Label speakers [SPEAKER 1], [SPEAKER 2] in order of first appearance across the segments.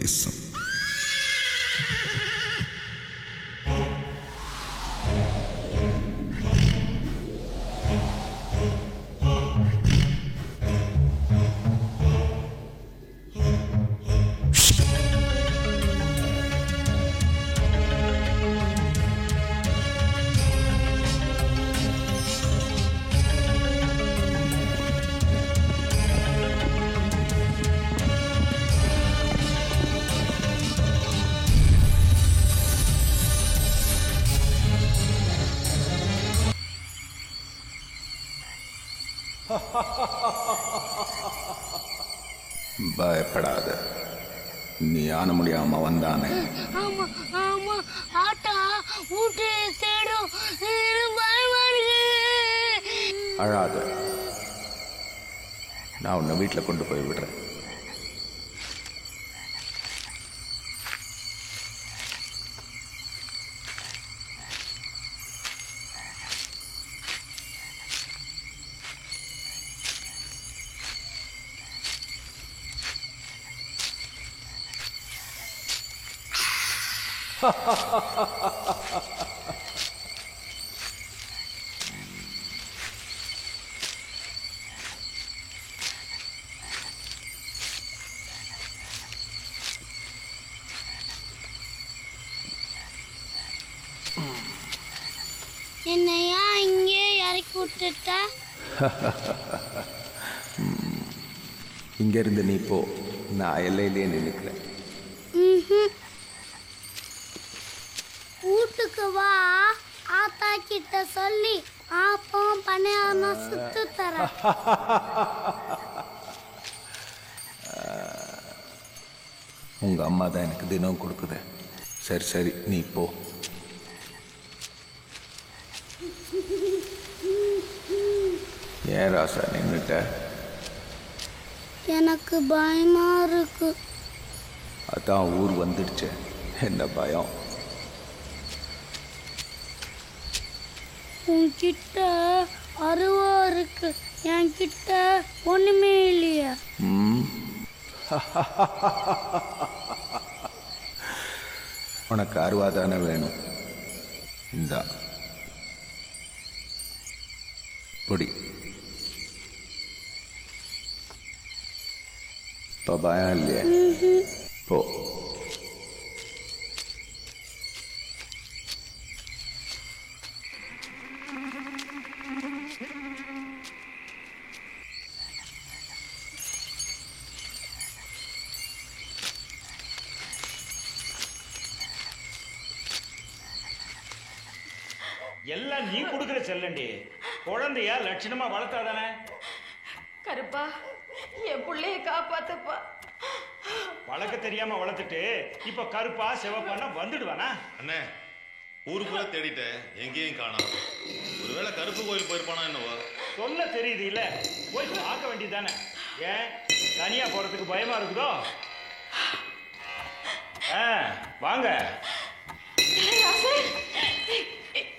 [SPEAKER 1] கிஸ்ஸும். பயப்படாத, நீ ஆன முடியாம வந்தானே. அழாத, நான் உன்னை வீட்டில் கொண்டு போய் விடுறேன்.
[SPEAKER 2] என்னையா இங்கே இறக்கி விட்டுட்ட?
[SPEAKER 1] இங்க இருந்து நீ போ, நான் எல்லையிலேயே நினைக்கிறேன்.
[SPEAKER 2] வீட்டுக்கு வா, ஆத்தா கிட்ட சொல்லி ஆப்பம் பணியாரம் சுத்து தர.
[SPEAKER 1] உங்க அம்மா தான் எனக்கு தினம் கொடுக்குது. சரி சரி, நீ போ. ஏன் ராசா நின்னுட்ட?
[SPEAKER 2] எனக்கு பயமா இருக்கு.
[SPEAKER 1] அதான் ஊர் வந்துடுச்சு, என்ன பயம்?
[SPEAKER 2] உன்கிட்ட அருவா இருக்கு, என்கிட்ட ஒண்ணுமே இல்லையா?
[SPEAKER 1] உனக்கு அருவா தானே வேணும்? இந்தா பொடி. இப்போ பயம் இல்லையே? போ.
[SPEAKER 3] எல்லாம் நீ கொடுக்குற செல்லண்டி. குழந்தையா லட்சணமா வளர்த்தாதானே?
[SPEAKER 4] கருப்பா, என் பிள்ளைய காப்பாத்துப்பா.
[SPEAKER 3] வளர்க்க தெரியாம வளர்த்துட்டு இப்ப கருப்பா சிவப்பானா வந்துடுவானா?
[SPEAKER 5] அண்ணே, ஊருக்குள்ள தேடிட்டேன், எங்கேயும் காணோம். ஒருவேளை கருப்பு கோயில் போயிருப்பானா என்னவோ?
[SPEAKER 3] சொல்ல தெரியுது இல்ல, போய் பார்க்க வேண்டியதுதானே. ஏன் தனியா போறதுக்கு பயமா இருக்குதோ? வாங்க.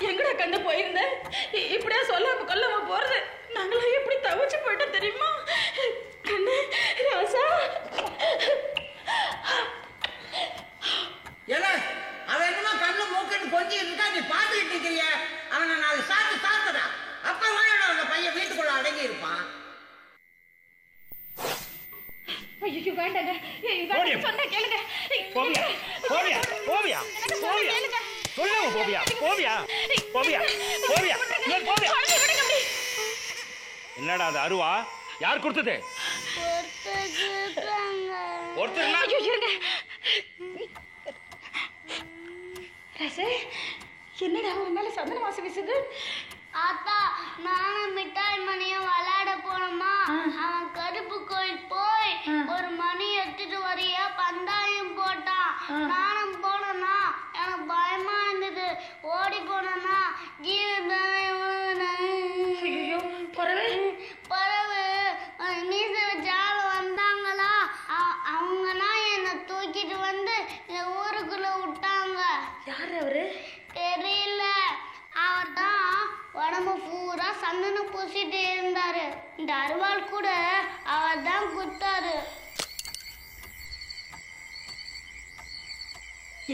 [SPEAKER 4] எங்கடா கண்டு போயிருந்த? இப்படியா சொல்லாம கொல்லாம போறது? நாங்களாம் எப்படி தவிச்சு போயிட்டோம் தெரியுமா? கண்ணு ராசா,
[SPEAKER 6] அவன் என்னமா கண்ணு மூக்கிட்டு கொஞ்சிட்டு இருக்கா, நீ பாத்துக்கிட்டு இருக்கிறிய? அவனை நாலு சாத்துடா. அப்ப அந்த பையன் வீட்டுக்குள்ள அடங்கி இருப்பான்.
[SPEAKER 4] ஐயோ வேண்டாங்க, சொன்ன கேளுங்க.
[SPEAKER 3] போவியா போவியா போவியா போவியா சொல்லுங்க. போவியா போவியா போவியா போவியா போவியா. என்னடா அது அருவா? யார் கொடுத்தது? ஒருத்தர்.
[SPEAKER 4] ஐயோ இருங்க. ரசே, என்னடா ஒரு மேல சந்தன வாசம் வீசுது?
[SPEAKER 2] ஆத்தா, நானும் மிட்டாய் மணியும் விளையாட போனோமா, அவன் கருப்பு கோயில் போய் ஒரு மணி எடுத்துட்டு வரையா பந்தாயம் போட்டான். நானும் போனேன்னா எனக்கு பயமா இருந்தது. ஓடி போனேன்னா
[SPEAKER 4] ஐயோ பறவை
[SPEAKER 2] பறவை மீச வச்சால வந்தாங்களா, அவங்கன்னா என்னை தூக்கிட்டு வந்து இந்த ஊருக்குள்ள விட்டாங்க.
[SPEAKER 4] யாரு அவரு?
[SPEAKER 2] தெரியல. அவர் தான் உடம்பு பூரா சந்தனம் பூசிட்டு இருந்தாரு. இந்த அருவாள் கூட அவர் தான் குத்தாரு.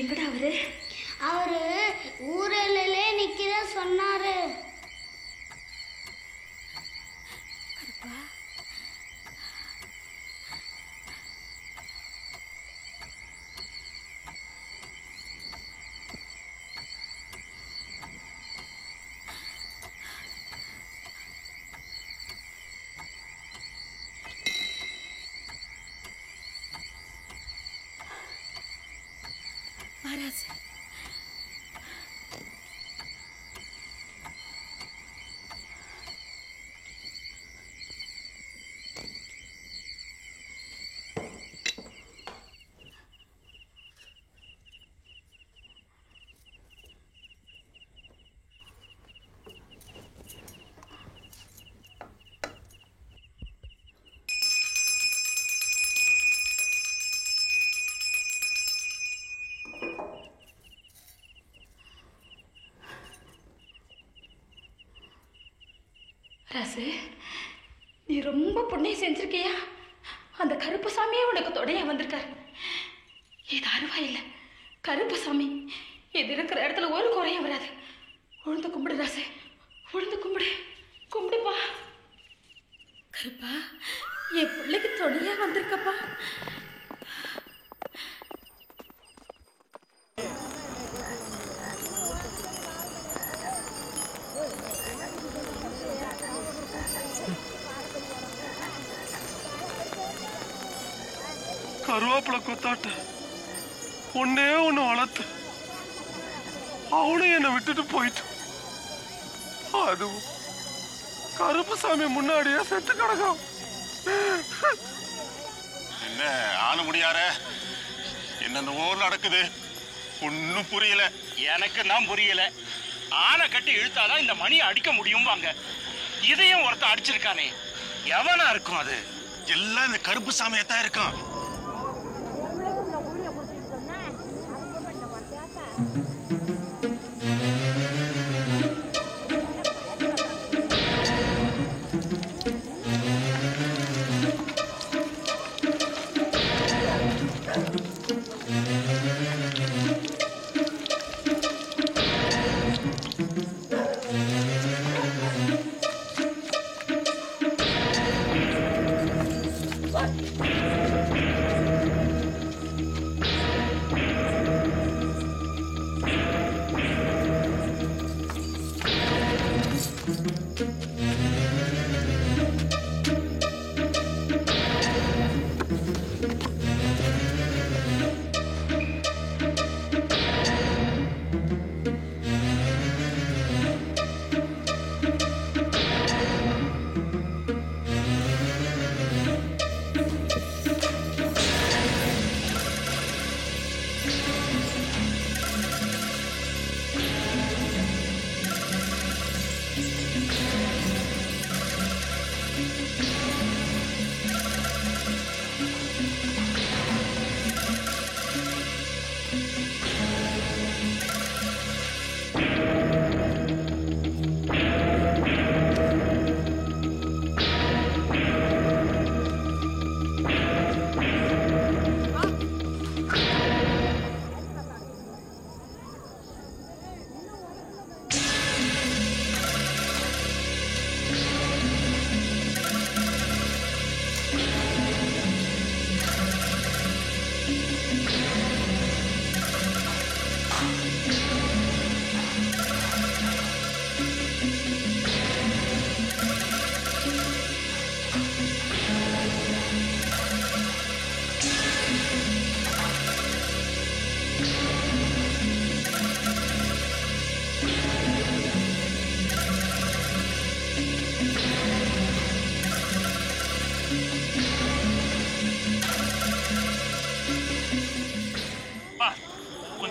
[SPEAKER 4] எங்கடா அவரு?
[SPEAKER 2] அவரு ஊரலே நிக்கிற சொன்னாரு.
[SPEAKER 4] மகாராஜ், ராசு, நீ ரொம்ப புண்ணியம் செஞ்சிருக்கியா? அந்த கருப்பு சாமியே உனக்கு தொடையா வந்திருக்காரு. இது அருவா இல்லை, கருப்பு சாமி. இது இருக்கிற இடத்துல ஒரு குறையும் வராது. உழுந்து கும்பிடு ராசு, உழுந்து கும்பிடு, கும்பிடுப்பா. கருப்பா, என் பிள்ளைக்கு தொடையா வந்திருக்கப்பா.
[SPEAKER 7] கருவேப்பிலை கொத்தாட்ட ஒன்னே ஒண்ணு வளர்த்து அவனும் என்னை விட்டுட்டு போயிட்டு, அதுவும் கருப்பு சாமி முன்னாடியே செத்து கிடக்கும்.
[SPEAKER 5] என்ன ஆன முடியாத என்னென்னவோ நடக்குது, ஒன்னும் புரியல.
[SPEAKER 3] எனக்கு தான் புரியல. ஆனை கட்டி இழுத்தாதான் இந்த மணியை அடிக்க முடியும்பாங்க. இதையும் ஒருத்தன் அடிச்சிருக்கானே, எவனா இருக்கும் அது?
[SPEAKER 5] எல்லாம் இந்த கருப்பு சாமியத்தான் இருக்கும்.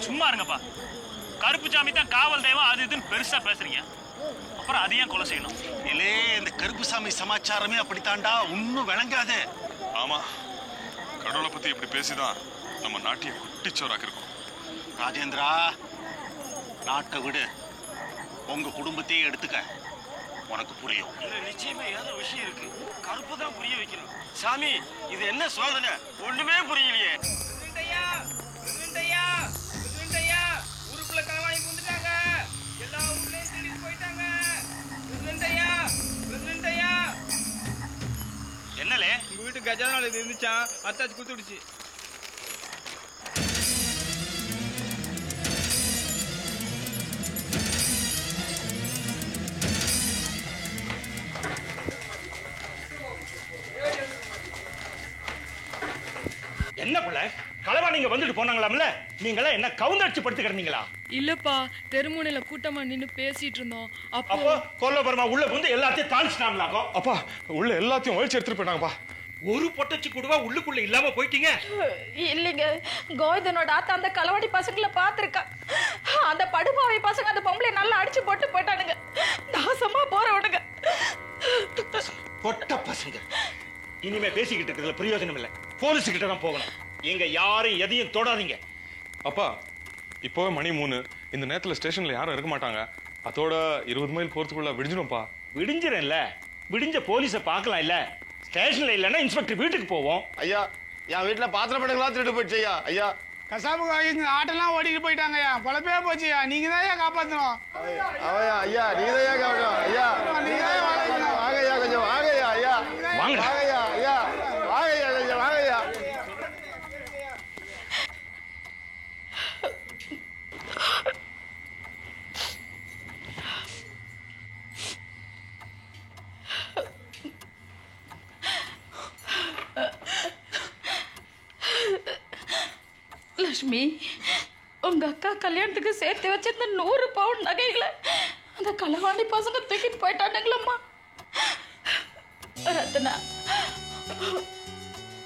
[SPEAKER 3] சும்மா இருங்கப்பா. கருப்பு சாமி தான் காவல் தெய்வம், அது இதுன்னு பெருசா பேசுறீங்க. அப்புறம் அதையும் கொலை செய்யணும்.
[SPEAKER 5] இல்லே, இந்த கருப்பு சாமி சமாச்சாரமே அப்படித்தாண்டா, ஒன்னும் விளங்காது.
[SPEAKER 7] ஆமா, கடவுளை பத்தி இப்படி பேசிதான் நம்ம நாட்டிய குட்டிச்சோராக்க இருக்கும்.
[SPEAKER 5] ராஜேந்திரா, நாட்டை விடு, உங்க குடும்பத்தையே எடுத்துக்க, உனக்கு புரியும்.
[SPEAKER 3] இதுல நிச்சயமா ஏதோ விஷயம் இருக்கு. கருப்பு தான் புரிய வைக்கணும். சாமி, இது என்ன சோதனை? ஒண்ணுமே புரியலையே.
[SPEAKER 8] கஜானால இது இருந்துச்சான், அத்தாச்சு குத்துடுச்சு.
[SPEAKER 3] என்ன பிள்ளை களவா நீங்க வந்துட்டு போனாங்களாம்ல, நீங்களா என்ன கவுந்தடிச்சு படுத்து கிடந்தீங்களா?
[SPEAKER 9] இல்லப்பா, தெருமுனையில கூட்டமா நின்னு பேசிட்டு இருந்தோம்.
[SPEAKER 3] அப்போ கொல்லபுரமா உள்ள வந்து எல்லாத்தையும் தாளிச்சிட்டாங்களாக்கோ?
[SPEAKER 7] அப்பா உள்ள எல்லாத்தையும் ஒழிச்சு எடுத்துட்டு போயிட்டாங்கப்பா.
[SPEAKER 3] ஒரு பொட்டச்சு கூடவா உள்ளுக்குள்ள இல்லாம போயிட்டீங்க?
[SPEAKER 4] இல்லைங்க, கோவிந்தனோட ஆத்தா அந்த களவாடி பசங்களை பார்த்துருக்கா. அந்த படுபாவை பசங்க அந்த பொம்பளை நல்லா அடிச்சு போட்டு போயிட்டானுங்க. நாசமா போறவனுங்க.
[SPEAKER 3] பொட்ட பசங்க. இனிமே பேசிக்கிட்டு இருக்கிறதுல பிரயோஜனம் இல்லை. போலீஸ் கிட்ட தான் போகணும். எங்க யாரும் எதையும் தொடாதீங்க.
[SPEAKER 7] அப்பா இப்போவே மணி 3. இந்த நேரத்துல ஸ்டேஷன்ல யாரும் இருக்க மாட்டாங்க. அதோட 20 மைல் போறதுக்குள்ள விடிஞ்சிடும்ப்பா.
[SPEAKER 3] விடிஞ்சிரன்ல, விடிஞ்ச போலீஸை பார்க்கலாம் இல்ல. ஸ்டேஷன்ல இல்லைன்னா இன்ஸ்பெக்டர் வீட்டுக்கு போவோம்.
[SPEAKER 5] ஐயா என் வீட்டுல பாத்திரம் படங்களாம் திருட்டு போயிடுச்சு ஐயா. ஐயா
[SPEAKER 8] கசாபு காய்க்கு ஆட்டெல்லாம் ஓடிட்டு போயிட்டாங்கய்யா. பொழப்பே போச்சுயா. நீங்க தான் காப்பாற்றணும்.
[SPEAKER 5] அவையா ஐயா நீங்க தான் காப்பாற்றணும். ஐயா வாங்கய்யா, கொஞ்சம் வாங்கய்யா. ஐயா வாங்கய்யா. ஐயா வாங்கய்யா, கொஞ்சம் வாங்கய்யா.
[SPEAKER 4] லட்சுமி, உங்க அக்கா கல்யாணத்துக்கு சேர்த்து வச்சிருந்த 100 பவுன் நகைகளை அந்த களவாண்டி பசங்க தூக்கிட்டு போயிட்டானுங்களம்மா. ரத்னா,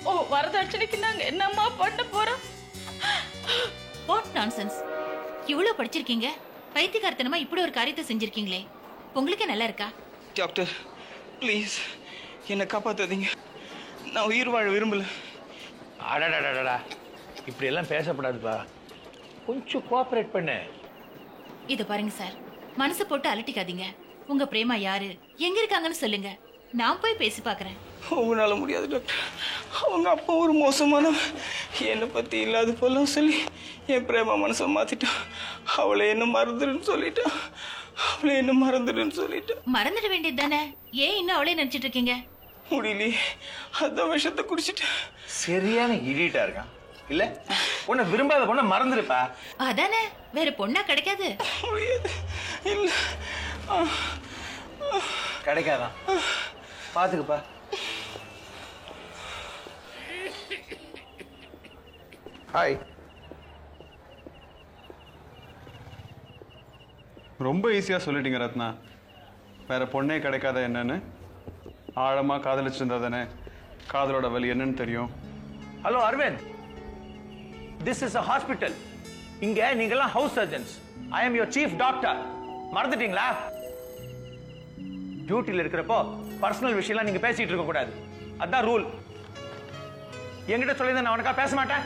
[SPEAKER 4] ஓ வரதட்சணைக்கு நாங்க என்னம்மா பண்ண போறோம்?
[SPEAKER 10] What nonsense! இவ்வளவு படிச்சிருக்கீங்க, பைத்தியக்காரத்தனமா இப்படி ஒரு காரியத்தை செஞ்சிருக்கீங்களே, உங்களுக்கு நல்லா இருக்கா?
[SPEAKER 8] டாக்டர் ப்ளீஸ் என்னை காப்பாத்தாதீங்க. நான் உயிர் வாழ விரும்பல.
[SPEAKER 3] அடடடடா, இப்படி எல்லாம் பேசப்படாதுப்பா. கொஞ்சம் கோஆபரேட் பண்ணு.
[SPEAKER 10] இத பாருங்க சார், மனசு போட்டு அலட்டிக்காதீங்க. உங்க பிரேமா யாரு, எங்க இருக்காங்கன்னு சொல்லுங்க, நான் போய் பேசி பாக்குறேன்.
[SPEAKER 8] உங்களால முடியாது டாக்டர். அவங்க அப்பா ஒரு மோசமான என்னை பத்தி இல்லாத போலாம் சொல்லி என் பிரேமா மனசை மாத்திட்டான். அவளை என்ன மறந்துடுன்னு சொல்லிட்டான்.
[SPEAKER 10] மறந்துட வேண்டியது தானே, ஏன் இன்னும் அவளே நினைச்சிட்டு இருக்கீங்க?
[SPEAKER 8] முடியலையே, அதான் விஷத்தை குடிச்சிட்டேன்.
[SPEAKER 11] சரியான இடிட்டா இருக்கான் இல்ல? உன்னை விரும்பாத பொண்ணை மறந்துருப்பா.
[SPEAKER 10] அதானே, வேற பொண்ணா கிடைக்காது.
[SPEAKER 8] இல்ல
[SPEAKER 11] கிடைக்காதான், பாத்துக்குப்பா.
[SPEAKER 5] ஹாய்.
[SPEAKER 12] ரொம்ப ஈஸியாக சொல்லிட்டீங்க ரத்னா. வேற பொண்ணே கிடைக்காத என்னன்னு? ஆழமாக காதலிச்சிருந்தா தானே காதலோட வலி என்னன்னு தெரியும்.
[SPEAKER 11] Hello Aravind, this is a hospital. இங்க நீங்கெல்லாம் house surgeons. I am your chief doctor. மறந்துட்டீங்களா? டியூட்டியில் இருக்கிறப்போ பர்சனல் விஷயம்லாம் நீங்க பேசிட்டு இருக்க கூடாது. அதான் ரூல். என்கிட்ட சொல்லி நான் உனக்கா பேச மாட்டேன்.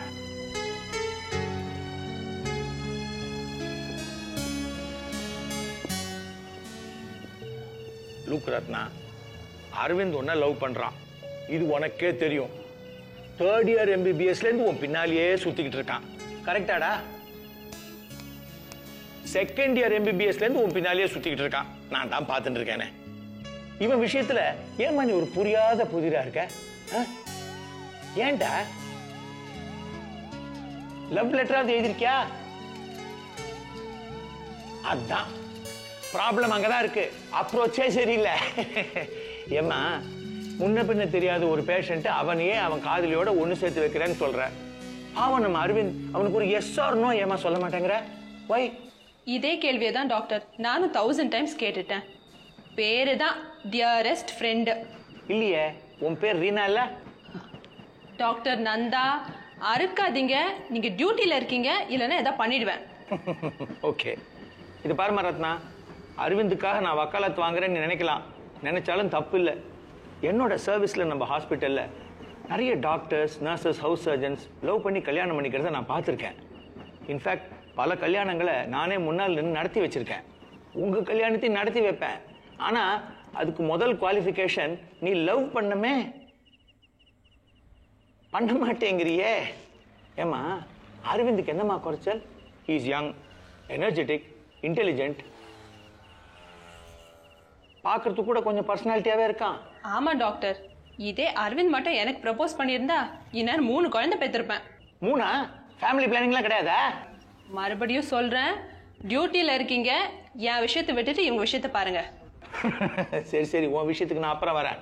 [SPEAKER 11] லுக் ரத்னா, அரவிந்த் உன்ன லவ் பண்றான், இது உனக்கே தெரியும். 3rd இயர் MBBSல இருந்து உன் பின்னாலேயே சுத்திக்கிட்டு இருக்கான். கரெக்டாடா? 2nd இயர் MBBSல இருந்து உன் பின்னாலேயே சுத்திக்கிட்டு இருக்கான். நான் தான் பார்த்துட்டு இருக்கேனே. இவன் விஷயத்துல ஏமா நீ ஒரு புரியாத புதிரா இருக்க? ஏன்டா? லவ் லெட்டராவது எழுதிருக்கியா? அதான் ப்ராப்ளம் அங்கதான் இருக்கு. அப்ரோச்சே சரியில்லை. ஏமா, முன்ன பின்ன தெரியாத ஒரு பேஷண்ட் அவனையே அவன் காதலியோட ஒண்ணு சேர்த்து வைக்கிறேன்னு சொல்ற. அவன் நம்ம அரவிந்த் அவனுக்கு ஒரு எஸ் ஆர் நோ ஏமா சொல்ல மாட்டேங்கிற? வை?
[SPEAKER 13] இதே கேள்வியை தான் டாக்டர் நானும் 1000 டைம்ஸ் கேட்டுட்டேன். பேரு தான் டியரஸ்ட் ஃப்ரெண்டு.
[SPEAKER 11] இல்லையே, உன் பேர் ரீனா இல்ல?
[SPEAKER 13] டாக்டர் நந்தா, அறுக்காதீங்க, நீங்க டியூட்டில இருக்கீங்க, இல்லைன்னா எதாவது பண்ணிடுவேன்.
[SPEAKER 11] ஓகே, இது பாருமா ரத்னா, அரவிந்துக்காக நான் வக்காலத்து வாங்குறேன்னு நினைக்கலாம். நினைச்சாலும் தப்பு இல்லை. என்னோட சர்வீஸ்ல நம்ம ஹாஸ்பிட்டல்ல நிறைய doctors, nurses, house surgeons love பண்ணி கல்யாணம் பண்ணிக்கிறத நான் பார்த்துருக்கேன். இன்ஃபேக்ட் பல கல்யாணங்களை நானே முன்னால் நின்று நடத்தி வச்சிருக்கேன். உங்க கல்யாணத்தையும் நடத்தி வைப்பேன். ஆனா அதுக்கு முதல் குவாலிஃபிகேஷன் நீ லவ் பண்ணமே. பண்ண மாட்டேங்கிறியே. ஏமா, அரவிந்துக்கு என்னம்மா குறைச்சல்? He is young, energetic, intelligent, பார்க்கறதுக்கு கூட கொஞ்சம் பர்சனாலிட்டியாவே இருக்கான்.
[SPEAKER 13] ஆமா டாக்டர், இதே அரவிந்த் மட்டும் எனக்கு ப்ரப்போஸ் பண்ணியிருந்தா இந்நேரம் 3 குழந்தை பெற்றிருப்பேன்.
[SPEAKER 11] 3? ஃபேமிலி பிளானிங்லாம் கிடையாதா?
[SPEAKER 13] மறுபடியும் சொல்றேன், டியூட்டியில் இருக்கீங்க. என் விஷயத்தை விட்டுட்டு இவங்க விஷயத்த பாருங்க.
[SPEAKER 11] சரி சரி, உன் விஷயத்துக்கு நான் அப்புறம் வரேன்.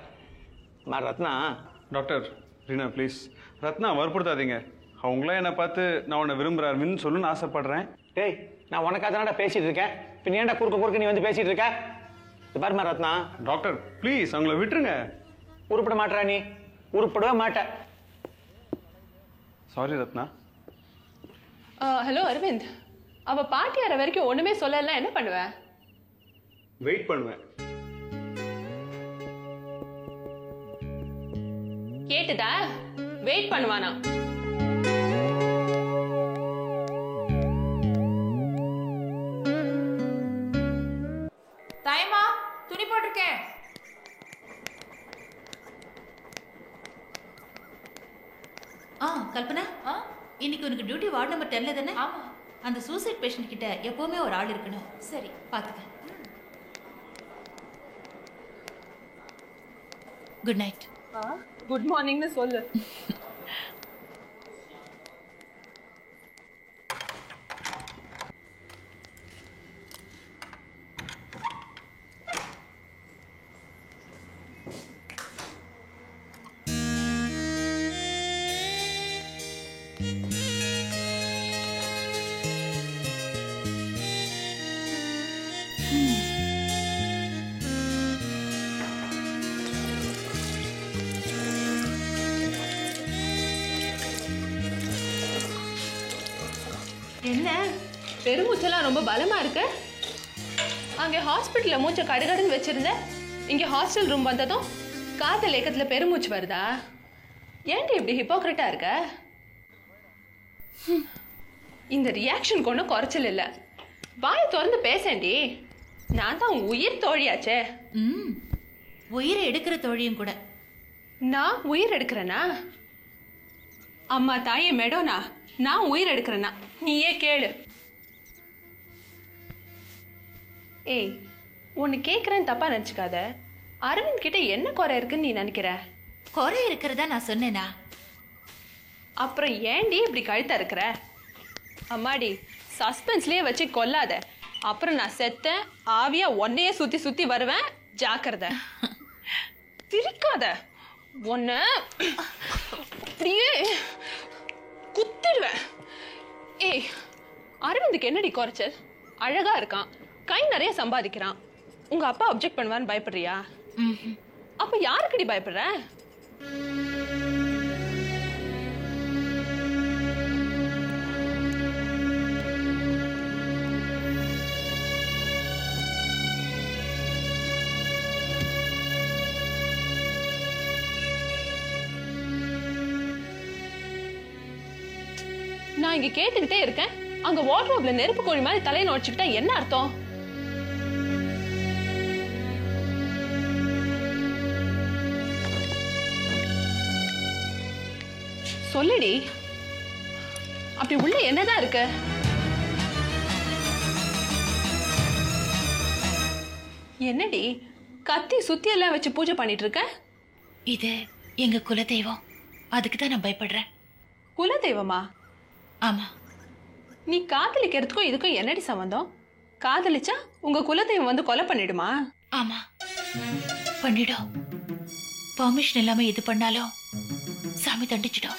[SPEAKER 11] ரத்னா.
[SPEAKER 12] டாக்டர் ரீனா ப்ளீஸ், ரத்னா வற்புறுத்தாதீங்க. அவங்களே என்னை பார்த்து நான் உன்னை விரும்புகிறாருன்னு சொல்லணும்னு ஆசைப்படுறேன்.
[SPEAKER 11] டேய், நான் உனக்காக தானடா பேசிட்டு இருக்கேன். பின் ஏன்டா குறுக்க நீ வந்து பேசிட்டு இருக்க? பாருமா ரத்னா.
[SPEAKER 12] டாக்டர் ப்ளீஸ் அவங்கள விட்டுருங்க.
[SPEAKER 11] உருப்பட மாட்டா நீ, உருப்படவே மாட்ட.
[SPEAKER 12] சாரி ரத்னா.
[SPEAKER 13] ஹலோ அரவிந்த், அவ பாட்டி அற வரைக்கும் ஒண்ணுமே சொல்லலாம், என்ன பண்ணுவேன்?
[SPEAKER 12] வெயிட் பண்ணுவேன்.
[SPEAKER 13] கேட்டுதா? வெயிட் பண்ணுவானா?
[SPEAKER 10] தாயம்மா, துணி போட்டிருக்கேன். கல்பனா, இன்னைக்கு உனக்கு டியூட்டி வார்டு நம்பர் 10ல தானே? ஆமா. அந்த சூசைட் பேஷண்ட் கிட்ட எப்பவுமே ஒரு ஆள் இருக்கணும். சரி, பாத்துக்க. Good night.
[SPEAKER 13] குட் மார்னிங்னு சொல்லு. என்ன பெருமூச்செல்லாம் ரொம்ப பலமா இருக்கு? அங்கே ஹாஸ்பிட்டல்ல மூச்சை கடுகடுன்னு வச்சிருந்த, இங்க ஹாஸ்டல் ரூம் வந்ததும் காதல் ஏக்கத்துல பெருமூச்சு வருதா? ஏன்டி இப்படி ஹிப்போக்ரிட்டா இருக்க? இந்த ரியாக்ஷன் ஒன்றும் குறைச்சல் இல்லை. வாயை திறந்து பேசேண்டி. நான் தான் உயிர் தோழியாச்சே.
[SPEAKER 10] உயிரை எடுக்கிற தோழியும் கூட.
[SPEAKER 13] நான் உயிர் எடுக்கிறேனா? அம்மா தாயே மேடோனா, நான் உயிர் எடுக்கிறேனா? நீயே கேளு. ஏய், ஒன்னு கேட்குறேன்னு தப்பா நினச்சிக்காத. அரவிந்த் கிட்ட என்ன குறை இருக்குன்னு நீ நினைக்கிற?
[SPEAKER 10] குறை இருக்கிறதா நான் சொன்னேனா?
[SPEAKER 13] அப்புறம் ஏன்டி இப்படி கழுத்தா இருக்கிற? அம்மாடி, சஸ்பென்ஸ்லயே வச்சு கொல்லாத. அப்புறம் நான் செத்தேன், ஆவியா ஒன்னையே சுத்தி சுத்தி வருவேன். ஜாக்கிரதை. சிரிக்காத. ஒன்ன அப்படியே குத்திடுவேன். ஏய், அரவிந்துக்கு என்னடி குறைச்சல்? அழகா இருக்கான், கை நிறைய சம்பாதிக்கிறான். உங்க அப்பா அப்ஜெக்ட் பண்ணுவான்னு பயப்படுறியா? அப்ப யாருக்குடி பயப்படுற? நான் இங்க கேட்டுக்கிட்டே இருக்கேன், அங்க வார்ட்ரோப்ல நெருப்பு கோழி மாதிரி தலையை நோடிச்சுக்கிட்டா என்ன அர்த்தம்? சொல்லுடி, அப்படி உள்ள என்னதான் இருக்கு? என்னடி கத்தி சுத்தி எல்லாம் வச்சு பூஜை பண்ணிட்டு இருக்க?
[SPEAKER 10] இது எங்க குலதெய்வம், அதுக்கு தான் நான் பயப்படுறேன்.
[SPEAKER 13] குலதெய்வமா?
[SPEAKER 10] ஆமா.
[SPEAKER 13] நீ காதலிக்கிறதுக்கும் இதுக்கும் என்னடி சம்பந்தம்? காதலிச்சா உங்க குலதெய்வம் வந்து கொலை பண்ணிடுமா?
[SPEAKER 10] ஆமா, பண்ணிடும். பெர்மிஷன் இல்லாம எது பண்ணாலும் சாமி தண்டிச்சிடும்.